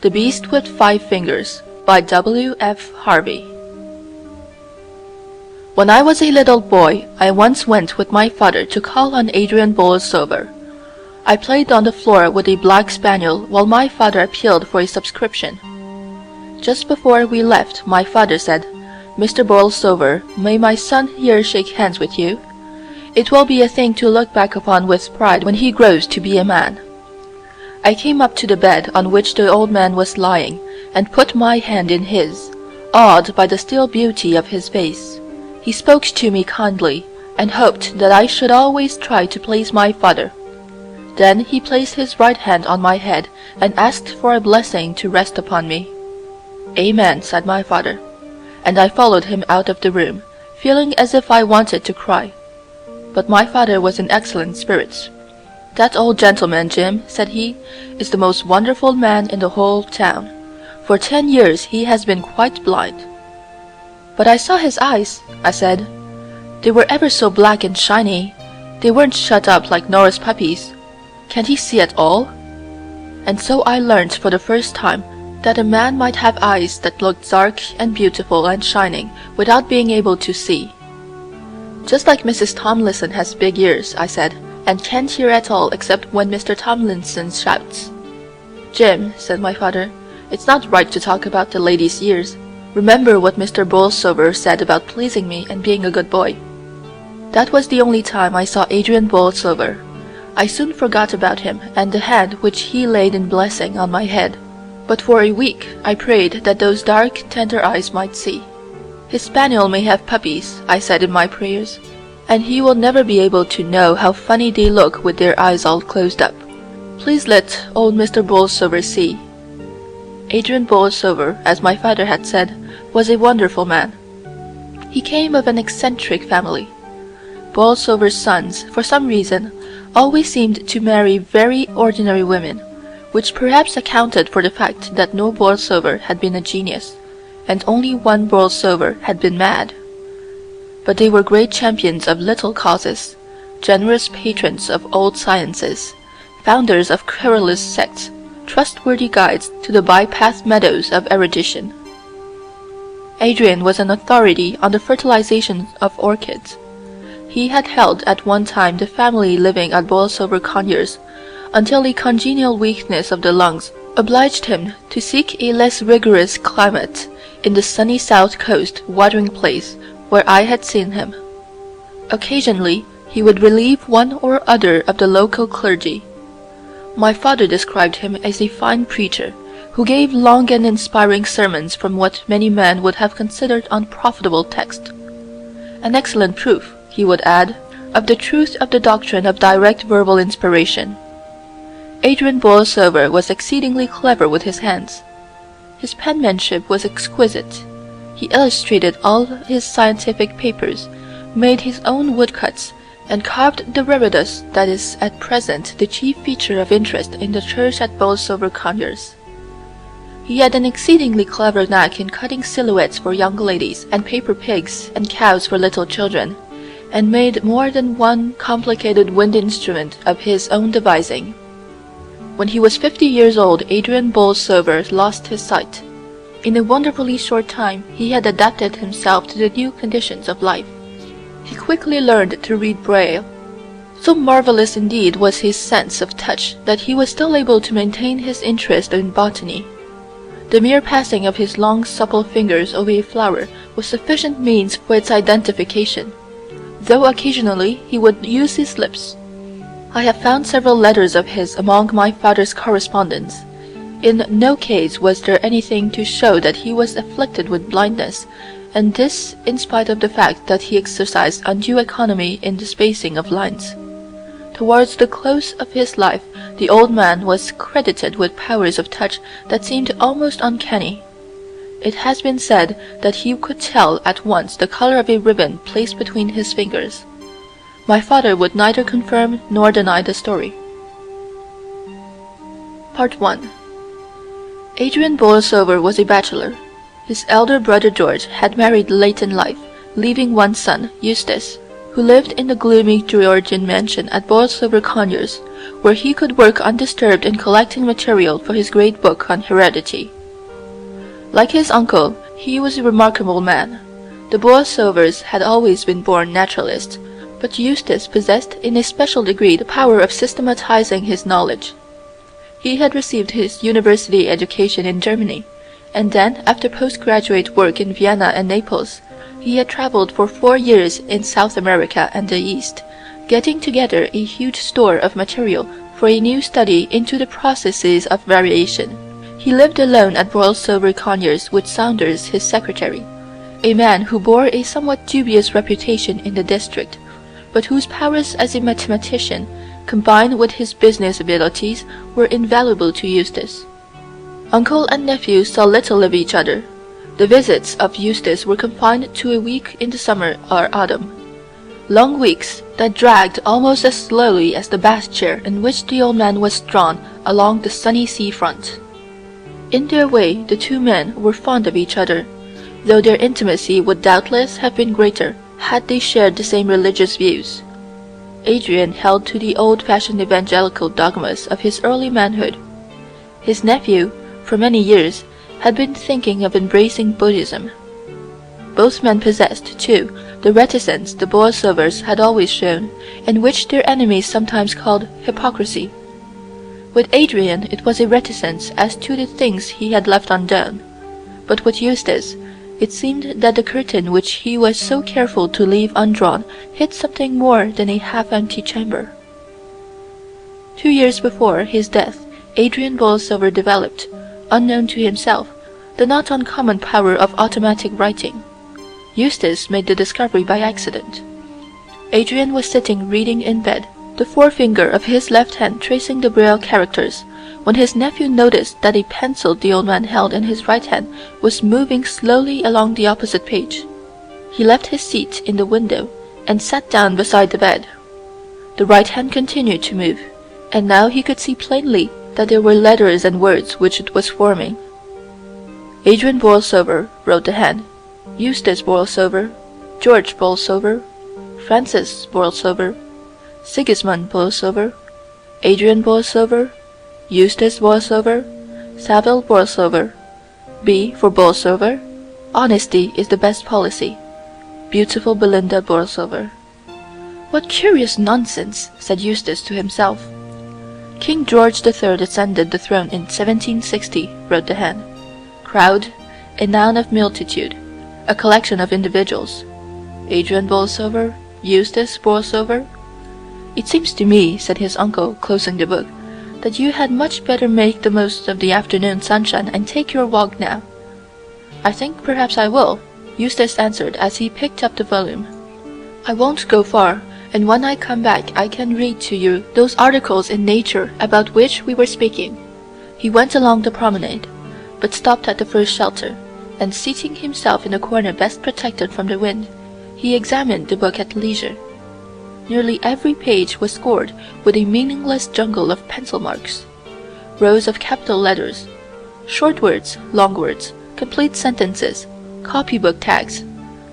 The Beast with Five Fingers by W. F. Harvey. When I was a little boy, I once went with my father to call on Adrian Bolsover. I played on the floor with a black spaniel while my father appealed for a subscription. Just before we left, my father said, "Mr. Bolsover, may my son here shake hands with you? It will be a thing to look back upon with pride when he grows to be a man." I came up to the bed on which the old man was lying, and put my hand in his, awed by the still beauty of his face. He spoke to me kindly, and hoped that I should always try to please my father. Then he placed his right hand on my head, and asked for a blessing to rest upon me. "Amen," said my father, and I followed him out of the room, feeling as if I wanted to cry. But my father was in excellent spirits. "That old gentleman, Jim," said he, "is the most wonderful man in the whole town. For 10 years he has been quite blind." "But I saw his eyes," I said. "They were ever so black and shiny. They weren't shut up like Nora's puppies. Can't he see at all?" And so I learnt for the first time that a man might have eyes that looked dark and beautiful and shining without being able to see. "Just like Mrs. Tomlinson has big ears," I said, "and can't hear at all except when Mr. Tomlinson shouts." "Jim," said my father, "it's not right to talk about the lady's ears. Remember what Mr. Bolsover said about pleasing me and being a good boy." That was the only time I saw Adrian Bolsover. I soon forgot about him and the hand which he laid in blessing on my head. But for a week I prayed that those dark, tender eyes might see. "His spaniel may have puppies," I said in my prayers, "and he will never be able to know how funny they look with their eyes all closed up. Please let old Mr. Bolsover see." Adrian Bolsover, as my father had said, was a wonderful man. He came of an eccentric family. Bolsover's sons, for some reason, always seemed to marry very ordinary women, which perhaps accounted for the fact that no Bolsover had been a genius, and only one Bolsover had been mad. But they were great champions of little causes, generous patrons of old sciences, founders of querulous sects, trustworthy guides to the by-path meadows of erudition. Adrian was an authority on the fertilization of orchids. He had held at one time the family living at Bolsover Conyers, until a congenital weakness of the lungs obliged him to seek a less rigorous climate in the sunny south coast watering place where I had seen him. Occasionally he would relieve one or other of the local clergy. My father described him as a fine preacher, who gave long and inspiring sermons from what many men would have considered unprofitable text. "An excellent proof," he would add, "of the truth of the doctrine of direct verbal inspiration." Adrian Bolsover was exceedingly clever with his hands. His penmanship was exquisite. He illustrated all his scientific papers, made his own woodcuts, and carved the reredos that is at present the chief feature of interest in the church at Bolsover Conyers. He had an exceedingly clever knack in cutting silhouettes for young ladies and paper pigs and cows for little children, and made more than one complicated wind instrument of his own devising. When he was 50 years old, Adrian Bolsover lost his sight. In a wonderfully short time he had adapted himself to the new conditions of life. He quickly learned to read Braille. So marvelous indeed was his sense of touch that he was still able to maintain his interest in botany. The mere passing of his long supple fingers over a flower was sufficient means for its identification, though occasionally he would use his lips. I have found several letters of his among my father's correspondence. In no case was there anything to show that he was afflicted with blindness, and this in spite of the fact that he exercised undue economy in the spacing of lines. Towards the close of his life the old man was credited with powers of touch that seemed almost uncanny. It has been said that he could tell at once the color of a ribbon placed between his fingers. My father would neither confirm nor deny the story. Part 1. Adrian Bolsover was a bachelor. His elder brother George had married late in life, leaving one son, Eustace, who lived in the gloomy Georgian mansion at Bolsover Conyers, where he could work undisturbed in collecting material for his great book on heredity. Like his uncle, he was a remarkable man. The Bolsovers had always been born naturalists, but Eustace possessed in a special degree the power of systematizing his knowledge. He had received his university education in Germany, and then, after postgraduate work in Vienna and Naples, he had traveled for 4 years in South America and the East, getting together a huge store of material for a new study into the processes of variation. He lived alone at Bolsover Conyers with Saunders, his secretary, a man who bore a somewhat dubious reputation in the district, but whose powers as a mathematician, combined with his business abilities, were invaluable to Eustace. Uncle and nephew saw little of each other. The visits of Eustace were confined to a week in the summer or autumn, long weeks that dragged almost as slowly as the bath chair in which the old man was drawn along the sunny sea front. In their way the two men were fond of each other, though their intimacy would doubtless have been greater had they shared the same religious views. Adrian held to the old-fashioned evangelical dogmas of his early manhood. His nephew, for many years, had been thinking of embracing Buddhism. Both men possessed, too, the reticence the Bolsovers had always shown, and which their enemies sometimes called hypocrisy. With Adrian it was a reticence as to the things he had left undone, but with Eustace it seemed that the curtain which he was so careful to leave undrawn hid something more than a half-empty chamber. 2 years before his death, Adrian Bolsover developed, unknown to himself, the not uncommon power of automatic writing. Eustace made the discovery by accident. Adrian was sitting reading in bed, the forefinger of his left hand tracing the Braille characters, when his nephew noticed that a pencil the old man held in his right hand was moving slowly along the opposite page. He left his seat in the window and sat down beside the bed. The right hand continued to move, and now he could see plainly that there were letters and words which it was forming. Adrian Bolsover, wrote the hand. Eustace Bolsover, George Bolsover, Francis Bolsover, Sigismund Bolsover, Adrian Bolsover, Eustace Bolsover, Saville Bolsover. B for Bolsover. Honesty is the best policy. Beautiful Belinda Bolsover. What curious nonsense, said Eustace to himself. King George III ascended the throne in 1760, wrote the hand. Crowd, a noun of multitude, a collection of individuals. Adrian Bolsover, Eustace Bolsover. It seems to me, said his uncle, closing the book, that you had much better make the most of the afternoon sunshine and take your walk now. I think perhaps I will, Eustace answered as he picked up the volume. I won't go far, and when I come back I can read to you those articles in Nature about which we were speaking. He went along the promenade, but stopped at the first shelter, and seating himself in the corner best protected from the wind, he examined the book at leisure. Nearly every page was scored with a meaningless jungle of pencil marks, rows of capital letters, short words, long words, complete sentences, copybook tags.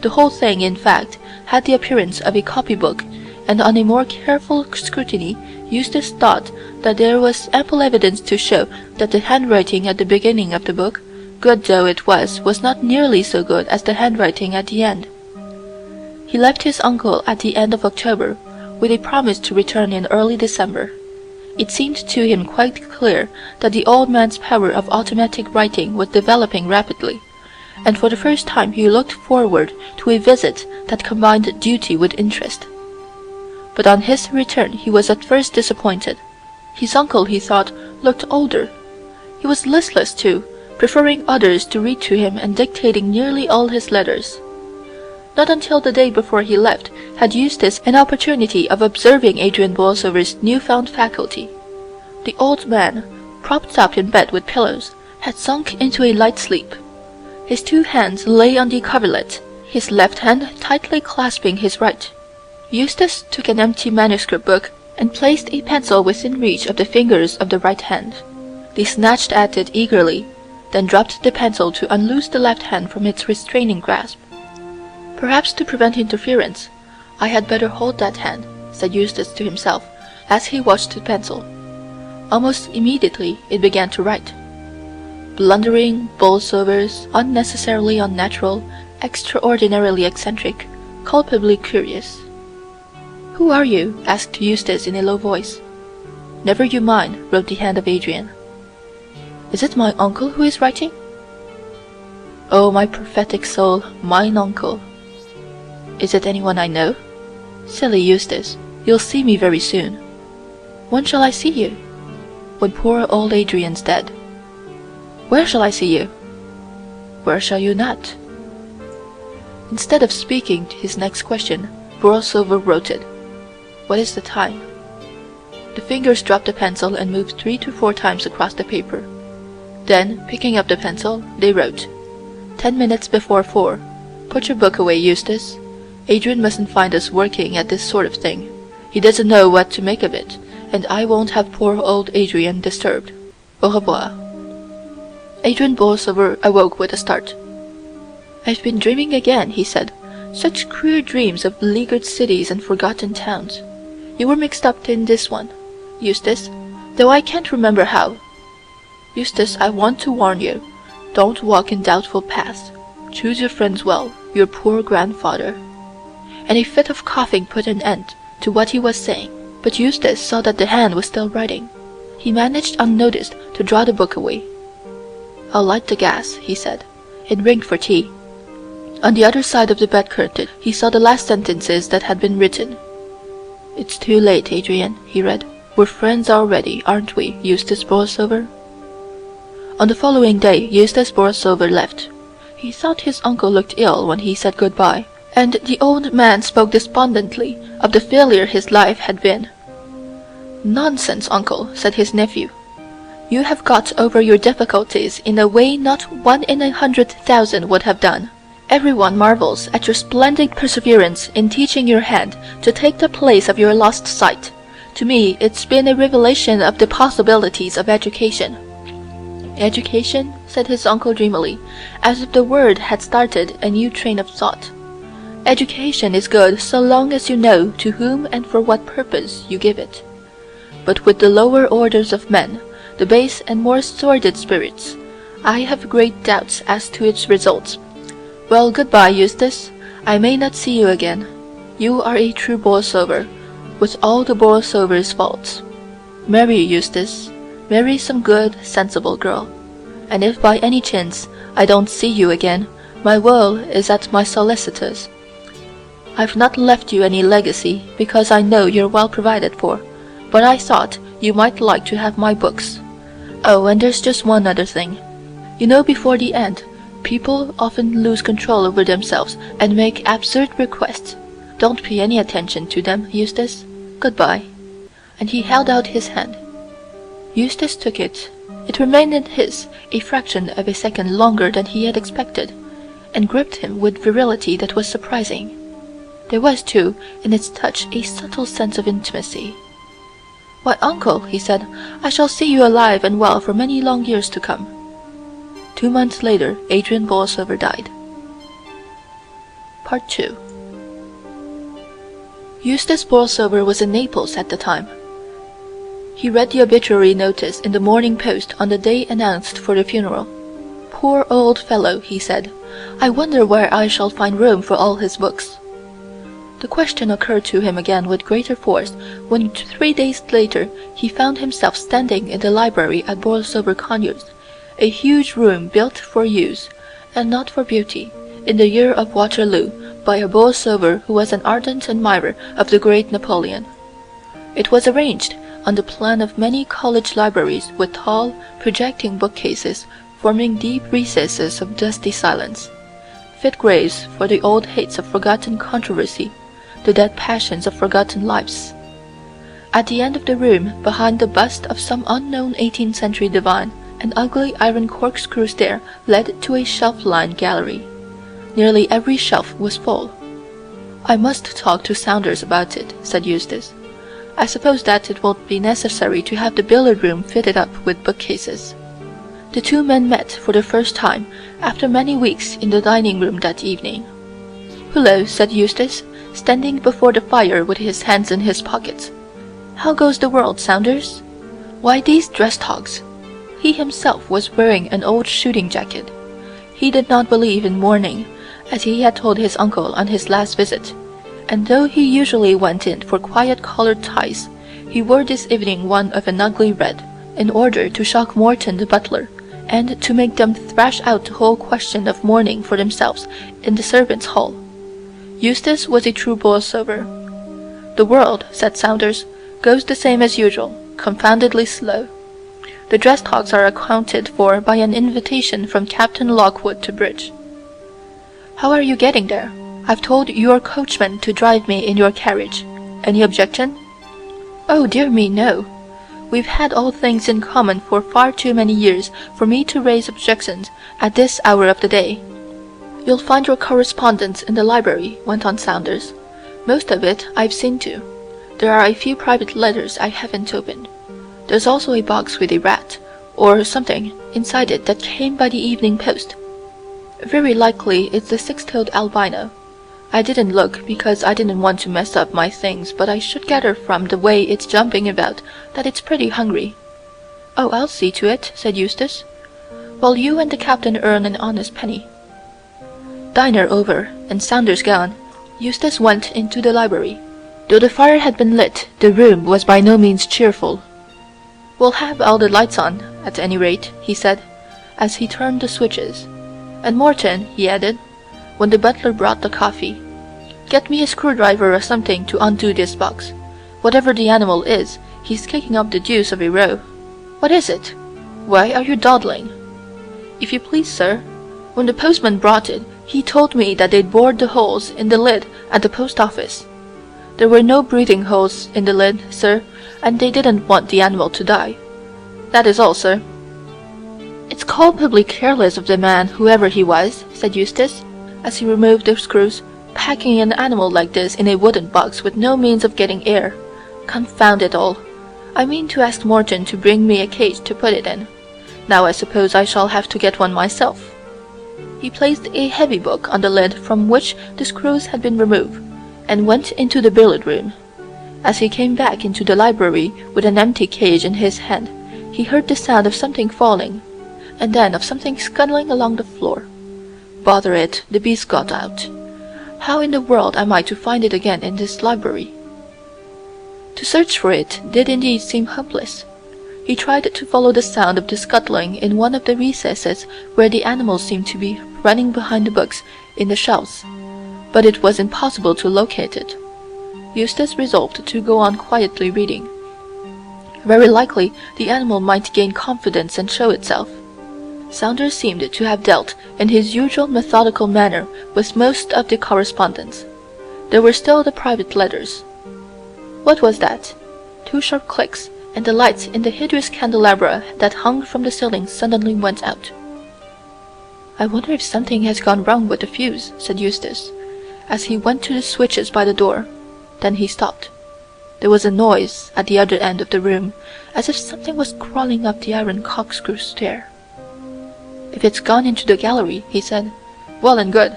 The whole thing, in fact, had the appearance of a copybook, and on a more careful scrutiny Eustace thought that there was ample evidence to show that the handwriting at the beginning of the book, good though it was not nearly so good as the handwriting at the end. He left his uncle at the end of October, with a promise to return in early December. It seemed to him quite clear that the old man's power of automatic writing was developing rapidly, and for the first time he looked forward to a visit that combined duty with interest. But on his return he was at first disappointed. His uncle, he thought, looked older. He was listless too, preferring others to read to him and dictating nearly all his letters. Not until the day before he left had Eustace an opportunity of observing Adrian Bolsover's new-found faculty. The old man, propped up in bed with pillows, had sunk into a light sleep. His two hands lay on the coverlet, his left hand tightly clasping his right. Eustace took an empty manuscript book and placed a pencil within reach of the fingers of the right hand. They snatched at it eagerly, then dropped the pencil to unloose the left hand from its restraining grasp. Perhaps to prevent interference, I had better hold that hand, said Eustace to himself, as he watched the pencil. Almost immediately it began to write. Blundering, Bolsovers, unnecessarily unnatural, extraordinarily eccentric, culpably curious. Who are you? Asked Eustace in a low voice. Never you mind, wrote the hand of Adrian. Is it my uncle who is writing? Oh, my prophetic soul, mine uncle. Is it anyone I know? Silly Eustace, you'll see me very soon. When shall I see you? When poor old Adrian's dead. Where shall I see you? Where shall you not? Instead of speaking to his next question, Borlsover wrote it. What is the time? The fingers dropped the pencil and moved 3 to 4 times across the paper. Then, picking up the pencil, they wrote, 10 minutes before 4. Put your book away, Eustace. Adrian mustn't find us working at this sort of thing. He doesn't know what to make of it, and I won't have poor old Adrian disturbed. Au revoir. Adrian Borlsover awoke with a start. I've been dreaming again, he said. Such queer dreams of beleaguered cities and forgotten towns. You were mixed up in this one, Eustace, though I can't remember how. Eustace, I want to warn you. Don't walk in doubtful paths. Choose your friends well, your poor grandfather. And a fit of coughing put an end to what he was saying, but Eustace saw that the hand was still writing. He managed unnoticed to draw the book away. I'll light the gas, he said, and ring for tea. On the other side of the bed curtain he saw the last sentences that had been written. It's too late, Adrian, he read. We're friends already, aren't we, Eustace Borlsover? On the following day Eustace Borlsover left. He thought his uncle looked ill when he said good-bye, and the old man spoke despondently of the failure his life had been. Nonsense, uncle, said his nephew. You have got over your difficulties in a way not 1 in 100,000 would have done. Everyone marvels at your splendid perseverance in teaching your hand to take the place of your lost sight. To me, it's been a revelation of the possibilities of education. Education? Said his uncle dreamily, as if the word had started a new train of thought. Education is good so long as you know to whom and for what purpose you give it. But with the lower orders of men, the base and more sordid spirits, I have great doubts as to its results. Well, good-bye, Eustace. I may not see you again. You are a true Borlsover, with all the Borlsover's faults. Marry, Eustace. Marry some good, sensible girl. And if by any chance I don't see you again, my will is at my solicitor's. I've not left you any legacy, because I know you're well provided for, but I thought you might like to have my books. Oh, and there's just one other thing. You know, before the end, people often lose control over themselves and make absurd requests. Don't pay any attention to them, Eustace. Good-bye. And he held out his hand. Eustace took it. It remained in his a fraction of a second longer than he had expected, and gripped him with virility that was surprising. There was, too, in its touch a subtle sense of intimacy. Why, uncle, he said, I shall see you alive and well for many long years to come. 2 months later, Adrian Borlsover died. Part 2. Eustace Borlsover was in Naples at the time. He read the obituary notice in the Morning Post on the day announced for the funeral. Poor old fellow, he said, I wonder where I shall find room for all his books. The question occurred to him again with greater force when 3 days later he found himself standing in the library at Borlsover Conyers, a huge room built for use, and not for beauty, in the year of Waterloo, by a Borlsover who was an ardent admirer of the great Napoleon. It was arranged on the plan of many college libraries, with tall, projecting bookcases forming deep recesses of dusty silence, fit graves for the old hates of forgotten controversy, the dead passions of forgotten lives. At the end of the room, behind the bust of some unknown 18th-century divine, an ugly iron corkscrew stair led to a shelf-lined gallery. Nearly every shelf was full. I must talk to Saunders about it, said Eustace. I suppose that it won't be necessary to have the billiard-room fitted up with bookcases. The 2 men met for the first time after many weeks in the dining-room that evening. Hullo, said Eustace, standing before the fire with his hands in his pockets. "How goes the world, Saunders? Why these dress togs?" He himself was wearing an old shooting jacket. He did not believe in mourning, as he had told his uncle on his last visit, and though he usually went in for quiet colored ties, he wore this evening one of an ugly red, in order to shock Morton the butler, and to make them thrash out the whole question of mourning for themselves in the servants' hall. Eustace was a true Bolsover. "The world," said Saunders, "goes the same as usual, confoundedly slow. The dress togs are accounted for by an invitation from Captain Lockwood to bridge." "How are you getting there? I've told your coachman to drive me in your carriage. Any objection?" "Oh, dear me, no. We've had all things in common for far too many years for me to raise objections at this hour of the day." "You'll find your correspondence in the library," went on Saunders. "Most of it I've seen to. There are a few private letters I haven't opened. There's also a box with a rat, or something, inside it that came by the evening post. Very likely it's the six-toed albino. I didn't look because I didn't want to mess up my things, but I should gather from the way it's jumping about that it's pretty hungry." "Oh, I'll see to it," said Eustace, "while you and the captain earn an honest penny." Dinner over, and Saunders gone, Eustace went into the library. Though the fire had been lit, the room was by no means cheerful. "We'll have all the lights on, at any rate," he said, as he turned the switches. "And Morton," he added, when the butler brought the coffee, "get me a screwdriver or something to undo this box. Whatever the animal is, he's kicking up the deuce of a row. What is it? Why are you dawdling?" "If you please, sir, when the postman brought it, he told me that they'd bored the holes in the lid at the post office. There were no breathing holes in the lid, sir, and they didn't want the animal to die. That is all, sir." "It's culpably careless of the man, whoever he was," said Eustace, as he removed the screws, "packing an animal like this in a wooden box with no means of getting air. Confound it all! I mean to ask Morton to bring me a cage to put it in. Now I suppose I shall have to get one myself." He placed a heavy book on the lid from which the screws had been removed, and went into the billiard room. As he came back into the library with an empty cage in his hand, he heard the sound of something falling, and then of something scuttling along the floor. Bother it, the beast got out. How in the world am I to find it again in this library? To search for it did indeed seem hopeless. He tried to follow the sound of the scuttling in one of the recesses where the animal seemed to be running behind the books in the shelves, but it was impossible to locate it. Eustace resolved to go on quietly reading. Very likely the animal might gain confidence and show itself. Saunders seemed to have dealt in his usual methodical manner with most of the correspondence. There were still the private letters. What was that? 2 sharp clicks, and the lights in the hideous candelabra that hung from the ceiling suddenly went out. "I wonder if something has gone wrong with the fuse," said Eustace, as he went to the switches by the door. Then he stopped. There was a noise at the other end of the room, as if something was crawling up the iron corkscrew stair. "If it's gone into the gallery," he said, "well and good."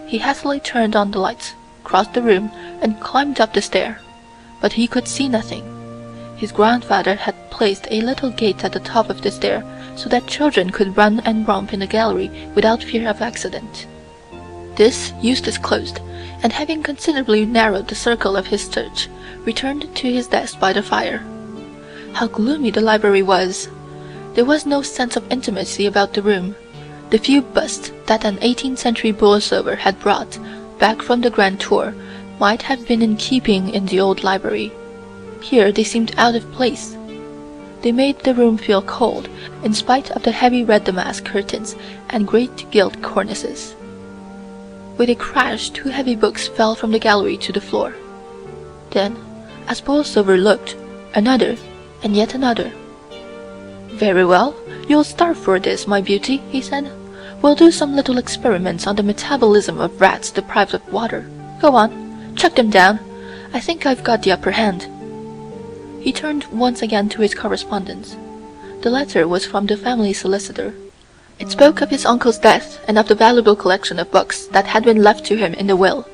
He hastily turned on the lights, crossed the room, and climbed up the stair. But he could see nothing. His grandfather had placed a little gate at the top of the stair, so that children could run and romp in the gallery without fear of accident. This Eustace closed, and having considerably narrowed the circle of his search, returned to his desk by the fire. How gloomy the library was! There was no sense of intimacy about the room. The few busts that an 18th century Bolsover had brought back from the Grand Tour might have been in keeping in the old library. Here they seemed out of place. They made the room feel cold, in spite of the heavy red damask curtains and great gilt cornices. With a crash 2 heavy books fell from the gallery to the floor. Then, as Bolsover looked, another, and yet another. "Very well, you'll starve for this, my beauty," he said. "We'll do some little experiments on the metabolism of rats deprived of water. Go on, chuck them down. I think I've got the upper hand." He turned once again to his correspondence. The letter was from the family solicitor. It spoke of his uncle's death and of the valuable collection of books that had been left to him in the will.